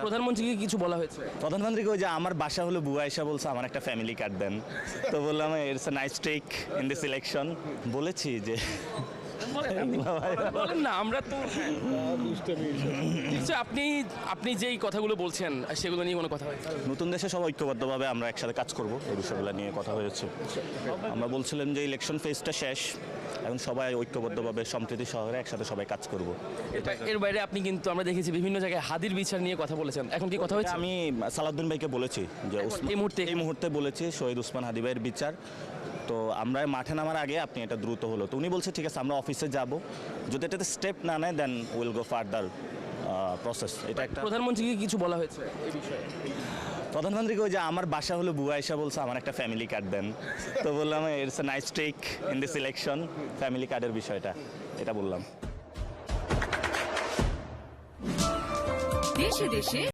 প্রধানমন্ত্রীকে কিছু বলা হয়েছে? প্রধানমন্ত্রীকে ওই যে আমার বাসা হলো বুয়া এসা বলছে আমার একটা ফ্যামিলি কার্ড দেন, তো বললাম it's a nice take in this election. বলেছি যে বলেন না, আমরা তো নিশ্চয়ই আপনি যেই কথাগুলো বলছেন সেগুলো নিয়ে কোনো কথা হয়েছে? নতুন দেশে সব ঐক্যবদ্ধভাবে আমরা একসাথে কাজ করব, এই বিষয়গুলো নিয়ে কথা হয়েছে। আমরা বলছিলাম যে ইলেকশন ফেজটা শেষ, এখন সবাই ঐক্যবদ্ধভাবে সম্প্রীতি শহরে একসাথে সবাই কাজ করব। এর বাইরে আপনি কিন্তু আমরা দেখেছি বিভিন্ন জায়গায় হাদির বিচার নিয়ে কথা বলেছেন, এখন কি কথা হয়েছে? আমি সালাউদ্দিন ভাইকে বলেছি যে এই মুহূর্তে বলেছি শহীদ উসমান হাদি ভাইয়ের বিচার, তো আমরা মাঠে নামার আগে আপনি এটা দ্রুত হলো, তো উনি বলছে ঠিক আছে আমরা অফিসে যাব, যদি এটাতে স্টেপ না নেয় then will go further process. এটা একটা প্রধানমন্ত্রীকে কিছু বলা হয়েছে এই বিষয়ে? প্রধানমন্ত্রীকে ওই যে আমার বাসা হলো বুয়া এসা বলছে আমার একটা ফ্যামিলি কার্ড দেন, তো বললাম it's a nice take in this election, family কার্ডের বিষয়টা এটা বললাম। দেশে দেশে